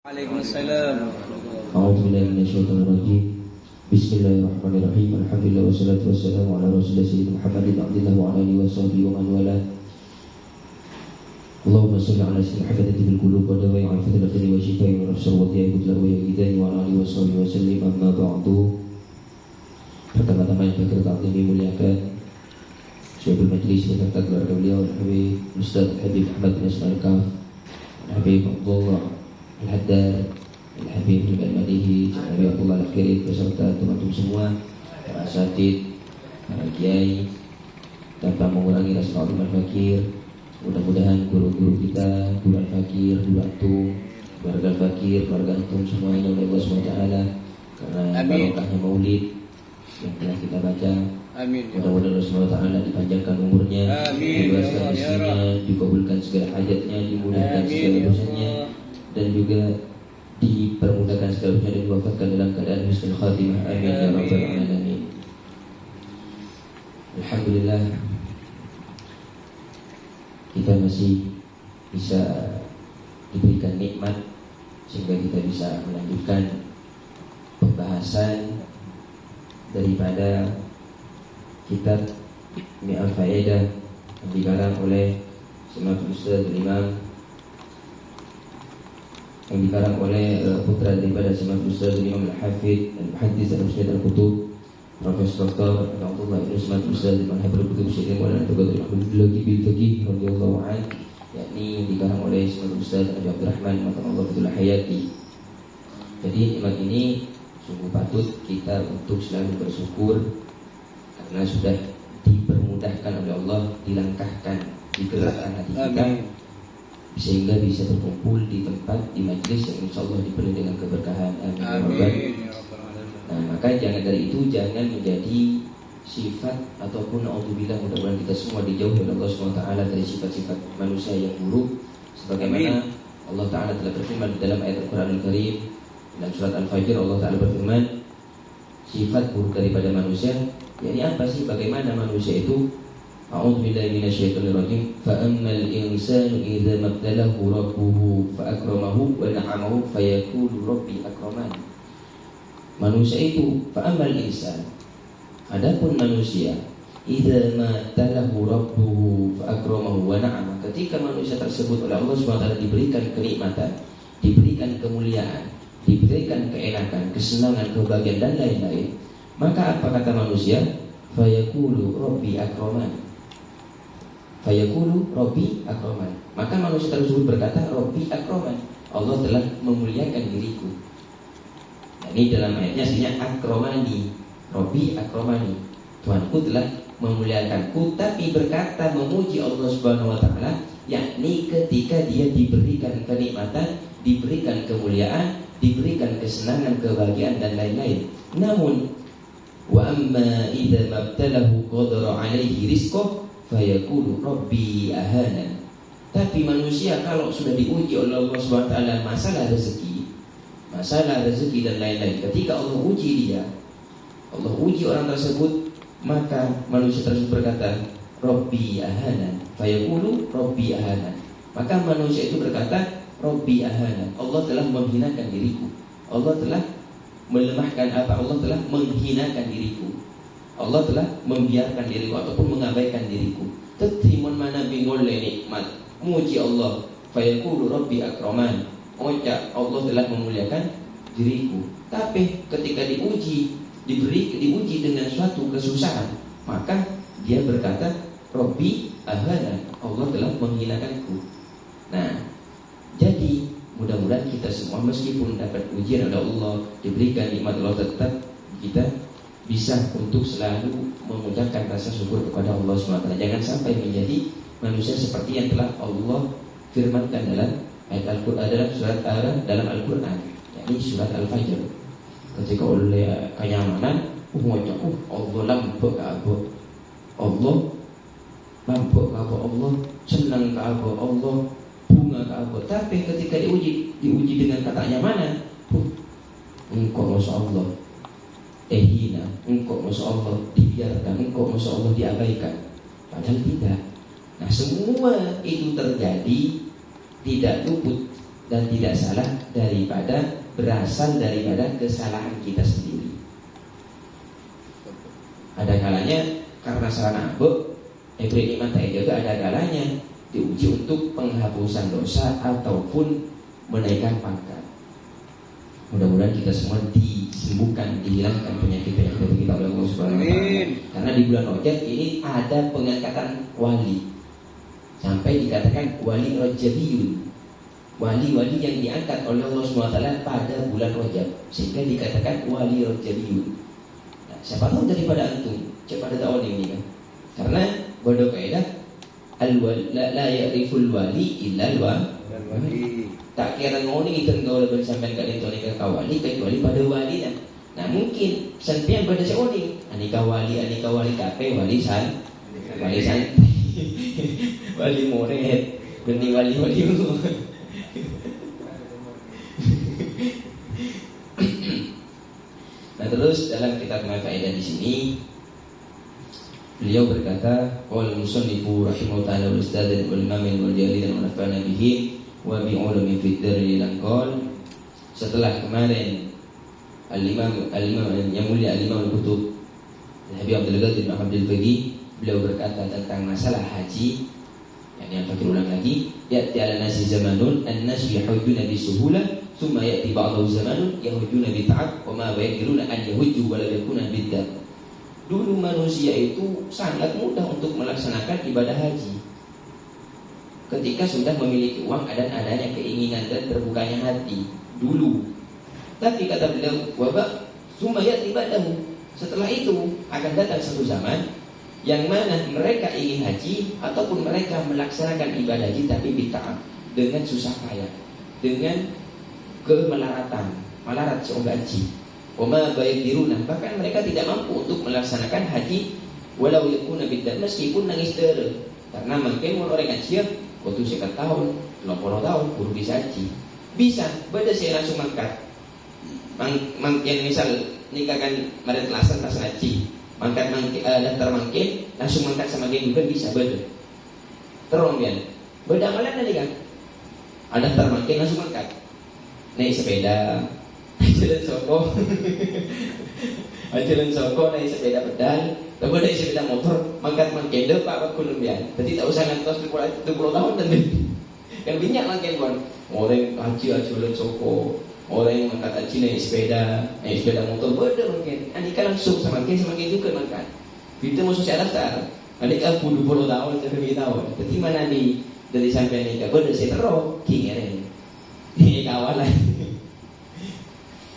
Waalaikumsalam. A'udzu billahi minasyaitonir rajim. Bismillahirrahmanirrahim. Alhamdulillah wassalatu wassalamu ala Rasulillah sayyidina Muhammadin abdillah wa ala alihi washabbihi wa man wala. Allahumma shalli ala sayyidina Muhammadin bil qulub wa dawa'i al fadlati wa shifaa'i wa nafsir wa diyah wa hidayah wa ala alihi washabbihi wa sallim amma ba'du. Pertama-tama yang kita muliakan Syaikhul Majlis beserta keluarga beliau Habib Ustaz Habib Ahmad bin Ismail Kaf, Habib Abdullah Al-Haddad, Al-Habib juga Al-Madihi, Habib Abdullah Al-Akhiri beserta teman-teman semua, para asatid, para kiai, tanpa mengurangi rasa hormat Al-Fakir. Mudah-mudahan guru-guru kita, guru Al-Fakir, guru Antum, keluarga Al-Fakir, keluarga Antum semuanya oleh Allah SWT karena barokahnya maulid yang telah kita baca. Amin. Mudah-mudahan Allah SWT dipanjangkan umurnya, dibebaskan rezekinya, dikabulkan segala hajatnya, dimudahkan segala dosanya, dan juga dipermudahkan segala urusan dan diwafatkan dalam keadaan husnul khatimah. Amin ya rabbal alamin. Alhamdulillah kita masih bisa diberikan nikmat sehingga kita bisa melanjutkan pembahasan daripada kitab Mi'al Faedah yang dikarang oleh Syaikhul Ustaz Imam yang dikarang oleh putra daripada Syaikhul Ustaz Imam Al-Hafidh Al-Muhaddits Al-Ustaz Al-Qutub Profesor Dr. Abdullah bin Ismail Ustaz Imam Al-Hafidh Al-Qutub Syekh Maulana Taqaddul Ahmad bil Fiqih radhiyallahu anhu, yakni yang dikarang oleh Syaikhul Ustaz Abdul Rahman Matallah Abdullah Hayati. Jadi nikmat ini sungguh patut kita untuk selalu bersyukur karena sudah dipermudahkan oleh Allah, dilangkahkan, digerakkan hati kita sehingga bisa berkumpul di tempat, di majlis yang insya Allah dipenuhi dengan keberkahan. Amin. Nah, maka jangan dari itu jangan menjadi sifat ataupun naudzubillah, mudah-mudahan kita semua dijauhi oleh Allah SWT dari sifat-sifat manusia yang buruk, sebagaimana Allah Ta'ala telah berfirman dalam ayat Al-Quran Al-Karim dalam surat Al-Fajr. Allah Ta'ala berfirman sifat buruk daripada manusia, yakni apa sih? Bagaimana manusia itu? A'udzu billahi minasyaitonir rajim. Fa ammal insanu idza mabtalahu rabbuhu fa akramahu wa na'amahu fayaqulu rabbi akraman. Manusia itu fa ammal insan, adapun manusia, idza mabtalahu rabbuhu fa akramahu wa na'amahu, ketika manusia tersebut oleh Allah SWT diberikan kenikmatan, diberikan kemuliaan, diberikan keenakan, kesenangan, kebahagiaan dan lain-lain, maka apa kata manusia? Fayaqulu rabbi akraman. Fayaqulu rabbi akraman. Maka manusia tersebut berkata rabbi akraman, Allah telah memuliakan diriku. Nah, ini dalam ayatnya aslinya akramani, rabbi akramani, Tuhanku telah memuliakanku, tapi berkata memuji Allah Subhanahu wa taala, yakni ketika dia diberikan kenikmatan, diberikan kemuliaan, diberikan kesenangan, kebahagiaan dan lain-lain. Namun wa amma idza mabtalahu qadara alaihi rizqah fayaqulu rabbi ahana. Tapi manusia kalau sudah diuji oleh Allah SWT masalah rezeki dan lain-lain, ketika Allah uji dia, Allah uji orang tersebut, maka manusia tersebut berkata rabbi ahana, fayaqulu rabbi ahana. Maka manusia itu berkata rabbi ahana, Allah telah menghinakan diriku, Allah telah melemahkan apa? Allah telah menghinakan diriku, Allah telah membiarkan diriku ataupun mengabaikan diriku. Tetimun mana bingol nikmat, muji Allah, fayaqulu rabbi akraman, ucap Allah telah memuliakan diriku. Tapi ketika diuji dengan suatu kesusahan, maka dia berkata rabbi ahana, Allah telah menghinakanku. Nah, jadi mudah-mudahan kita semua meskipun dapat ujian oleh Allah, diberikan nikmat Allah, tetap kita bisa untuk selalu mengucapkan rasa syukur kepada Allah SWT. Jangan sampai menjadi manusia seperti yang telah Allah firmankan dalam ayat Al-Quran, dalam surat dalam Al-Quran, yakni surat Al-Fajr. Ketika oleh kenyamanan, Allah lampu ke apa? Allah lampu ke apa? Allah senang ke apa? Allah bunga ke apa? Tapi ketika diuji dengan kata nyamanan, engkau masya Allah hina, engkau masya Allah dibiarkan, engkau masya Allah diabaikan. Padahal tidak. Nah, semua itu terjadi tidak luput dan tidak salah berasal daripada kesalahan kita sendiri. Ada kalanya karena salah nabuk, beri nikmat juga ada kalanya diuji untuk penghapusan dosa ataupun menaikkan pangkat. Mudah-mudahan kita semua disembuhkan, dihilangkan penyakit-penyakit dari kita oleh Allah Subhanahu wa taala. Karena di bulan Rajab ini ada pengangkatan wali. Sampai dikatakan wali Rajabiyun. Wali-wali yang diangkat oleh Allah Subhanahu wa taala pada bulan Rajab. Sehingga dikatakan wali Rajabiyun. Nah, siapa tahu daripada antum, cepat ada tahun ini kan. Karena bodoh kaidah la ya'riful wali illa wali. Tak kira ngoni itu engkau lebih sampai kali itu nikah wali kecuali pada wali lah. Nah mungkin sampai pada seorang anika wali kape wali san wali moret ganti wali Nah terus dalam kitab Faedah di sini beliau berkata qala musannifu rahimahullah ta'ala wal ustadz wal imam wal jalil wa nafa'ana bihi wa bi ulumi fid dari langkol. Setelah kemarin al-imam yang mulia al-imam al-kutub Habib Abdul Qadir bin Abdul Faqih, beliau berkata tentang masalah haji yang fakir ulang lagi, ya'ti ala nasi zamanun an-nas yahujuna bisuhulah thumma ya'ti ba'dahu zamanun yahujuna bita'ab wa ma yaqdiruna an yahujju wa la yakuna bid'ah. Dulu manusia itu sangat mudah untuk melaksanakan ibadah haji ketika sudah memiliki uang dan adanya keinginan dan terbukanya hati dulu. Tapi kata beliau, wabak sumaya tibadahu, setelah itu akan datang satu zaman yang mana mereka ingin haji ataupun mereka melaksanakan ibadah haji tapi bid'ah dengan susah payah, dengan malarat seolah haji. Wama baik diruna, bahkan mereka tidak mampu untuk melaksanakan haji walau yakuna bid'ah, meskipun nangis dere karena mungkin orang kecil waktu 50 tahun 50 tahun baru bisa haji. Bisa beda saya langsung mangkat mungkin misal nikahkan maret lasan tas haji mangkat daftar mungkin langsung mangkat sama dia juga bisa beda terombian beda malah tadi kan ada daftar mungkin langsung mangkat naik sepeda jalan soko naik sepeda pedal lalu naik sepeda motor mangkat mangkende pak kulumbian jadi tak usah ngantos 20 tahun dan kan banyak mangken kon orang haji jalan soko orang yang mangkat haji naik sepeda motor beda mungkin anika langsung semakin juga mangkat itu musuh saya daftar anika 20 tahun sampai tahun jadi mana nih dari sampai nikah beda saya terus kingeren ini kawan lah.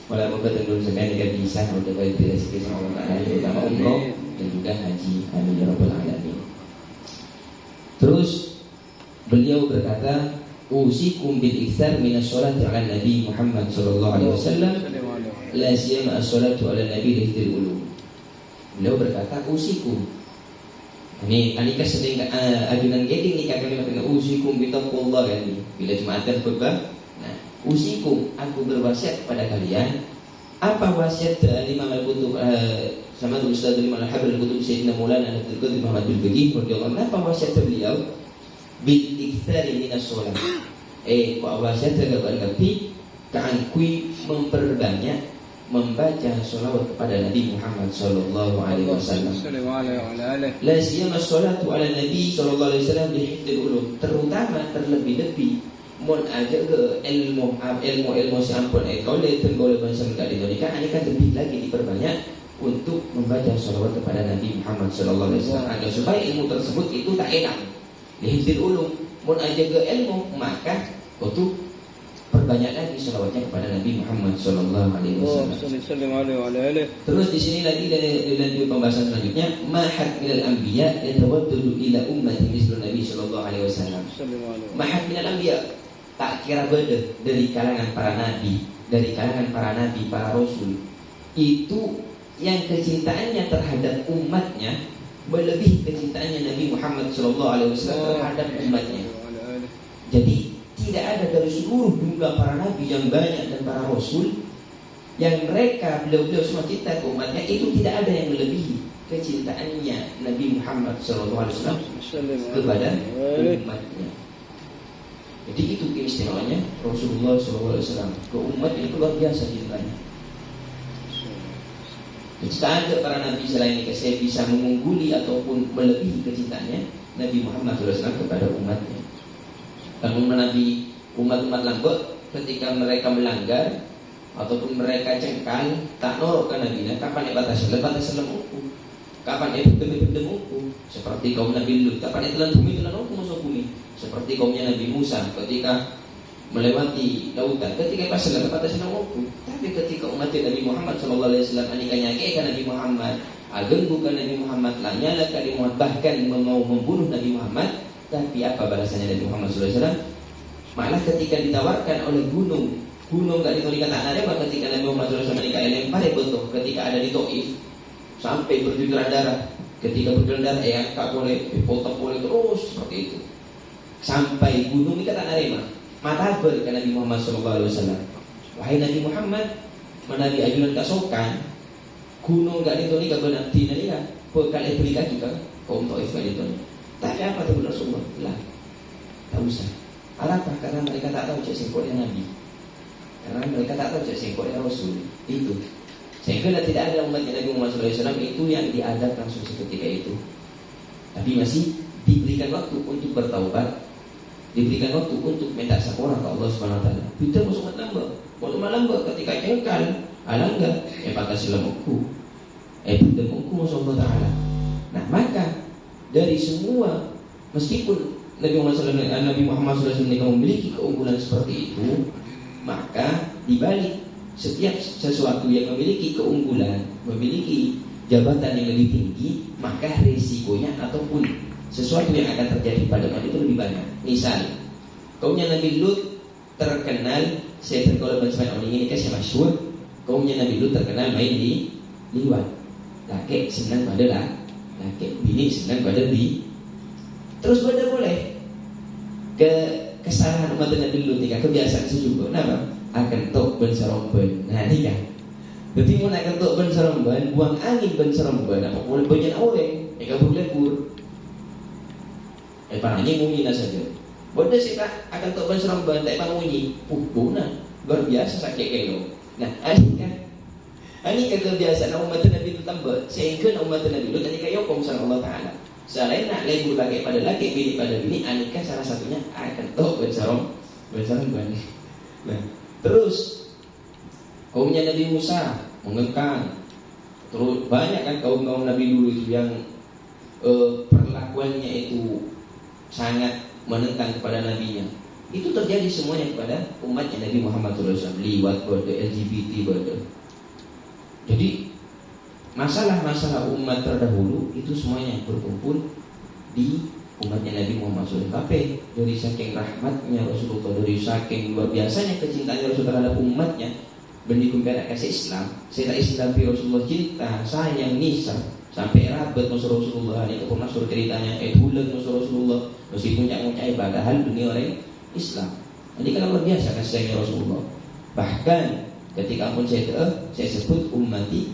Walau membuat dulu sampai nikah bisa untuk baik tidak sedikit sama Allah Taala terutama umroh dan juga haji. Amin ya rabbal alamin. Terus beliau berkata, usikum bil iktsar min as-sholati 'ala Nabi Muhammad sallallahu alaihi wasallam la siyama as-sholatu 'ala Nabi lidhil ulum. Beliau berkata, usikum. Ini anika sedang ajunan geding nikah kami dengan usikum bi taqwallah kan. Bila jumatan khutbah usikum, aku berwasiat kepada kalian. Apa wasiat Imam Al-Qutub sama Ustaz Imam Al-Habib Al-Qutub Sayyidina Maulana Abdul Qadir Muhammad Al-Faqih radhiyallahu anhu? Apa wasiat beliau? Bil iktsari minas shalah. Wasiat kepada Nabi kan kui memperbanyak membaca sholawat kepada Nabi Muhammad sallallahu alaihi wasallam. La siyama sholatu ala Nabi sallallahu alaihi wasallam bi hifdzil ulum, terutama terlebih-lebih mon aja ke ilmu si ampun kalau itu boleh bahasa di Indonesia ini kan lebih lagi diperbanyak untuk membaca sholawat kepada Nabi Muhammad sallallahu alaihi wasallam agar supaya ilmu tersebut itu tak hilang. Dihifdzil ulum, mon aja ke ilmu maka untuk perbanyak lagi sholawatnya kepada Nabi Muhammad sallallahu alaihi wasallam. Terus di sini lagi dari pembahasan selanjutnya, mahad minal anbiya yatawaddalu ila ummati mislu Nabi sallallahu alaihi wasallam. Mahad minal anbiya, tak kira beda dari kalangan para nabi, para rasul. Itu yang kecintaannya terhadap umatnya melebihi kecintaannya Nabi Muhammad sallallahu alaihi wasallam terhadap umatnya. Jadi tidak ada dari seluruh jumlah para nabi yang banyak dan para rasul yang mereka beliau semua cinta ke umatnya, itu tidak ada yang melebihi kecintaannya Nabi Muhammad sallallahu alaihi wasallam kepada umatnya. Jadi itu keistimewaannya Rasulullah SAW ke umat ini luar biasa cintanya. Jika ada para nabi selain ini saya bisa mengungguli ataupun melebihi kecintaannya Nabi Muhammad SAW kepada umatnya. Namun Nabi umat-umat lambut ketika mereka melanggar ataupun mereka cengkal tak norok ke Nabi, kapan batas uku, kapan berdem uku, seperti kaum Nabi Lut, kapan telan uku masuk bumi, seperti kaumnya Nabi Musa ketika melewati lautan, ketika pas batas uku. Tapi ketika umat Nabi Muhammad SAW anikanya ke Nabi Muhammad, ageng bukan Nabi Muhammad, lanyala kalimat bahkan mau membunuh Nabi Muhammad. Tapi apa balasannya Nabi Muhammad SAW? Malah ketika ditawarkan oleh gunung gak ditulikan tak ada, ketika Nabi Muhammad SAW menikah lempar betul ketika ada di Taif sampai berjujuran darah. Ketika berjujuran darah tak boleh dipotong boleh terus seperti itu sampai gunung ini tak ada mata ke Nabi Muhammad SAW. Wahai Nabi Muhammad, Nabi ajunan kasokan gunung gak ditulikan berarti nanti kan kali berikan juga kaum Taif gak ditulikan. Tapi apa tu Rasulullah? Lah, tak usah. Kenapa? Karena mereka tak tahu cek singkatnya Nabi. Karena mereka tak tahu cek singkatnya Rasul. Itu. Sehingga tidak ada umat Nabi Muhammad SAW itu yang diadab langsung seketika itu. Tapi masih diberikan waktu untuk bertaubat, diberikan waktu untuk minta sapura ke Allah Subhanahu Wa Taala. Kita masuk nambah, kalau malam ketika cengkal, alangga, pakai silamuku, berdemuku masuk Allah Taala. Nah maka dari semua meskipun Nabi Muhammad SAW memiliki keunggulan seperti itu, maka dibalik setiap sesuatu yang memiliki keunggulan, memiliki jabatan yang lebih tinggi, maka risikonya ataupun sesuatu yang akan terjadi pada umat itu lebih banyak. Misal, kaumnya Nabi Lut terkenal, saya terkala bersama orang ini kasih masyhur, kaumnya Nabi Lut terkenal main di liwat. Laki senang pada laki, bini senang pada bi. Terus pada boleh kesalahan umat Nabi Lut nikah kebiasaan sejuga. Kenapa? Akan tok ben seromben. Nah ini kan. Jadi mau nak tok ben seromben, buang angin ben seromben. Apa boleh banyak orang? Kabur lebur. Pananya munyi saja. Bodoh sih tak akan tok ben seromben, tak munyi. Bona luar biasa sakit kelo. Nah ini kan. Ini kebiasaan umat Nabi Lut tambah. Sehingga umat Nabi Lut tadi kayak hukum sama Allah Taala. Selain nak lebur laki pada laki, bini pada bini, anikah salah satunya akan tok ben. Nah, terus kaumnya Nabi Musa mengekang. Terus banyak kan kaum Nabi dulu itu yang perlakuannya itu sangat menentang kepada nabinya. Itu terjadi semuanya kepada umatnya Nabi Muhammad SAW. Liwat pada LGBT pada. Jadi masalah-masalah umat terdahulu itu semuanya berkumpul di umatnya Nabi Muhammad SAW. Tapi dari saking rahmatnya Rasulullah, dari saking luar biasanya kecintaannya Rasulullah terhadap umatnya, bendikumpara kasih Islam. Saya tak Islam Rasulullah cinta, sayang, nisa sampai rabat masuk Rasulullah. Ini pernah suruh ceritanya bulan masuk Rasulullah meskipun yang mengucai padahal dunia orang Islam. Ini kan luar biasa kasihnya Rasulullah. Bahkan ketika pun saya sebut ummati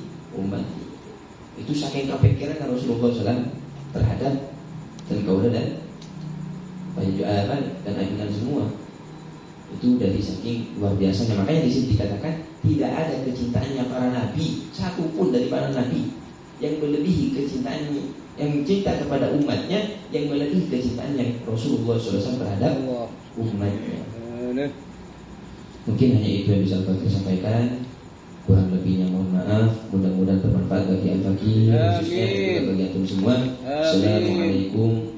itu saking kepikiran Rasulullah SAW terhadap dan kaulah dan panjualan dan ajunan semua itu dari saking luar biasanya. Makanya di sini dikatakan tidak ada kecintaannya para nabi satupun dari para nabi yang melebihi kecintaannya, yang cinta kepada umatnya yang melebihi kecintaannya Rasulullah SAW terhadap umatnya. Mungkin hanya itu yang bisa saya sampaikan. Kurang lebihnya mohon maaf. Mudah-mudahan bermanfaat bagi al-fakir, khususnya bagi antum semua. Assalamualaikum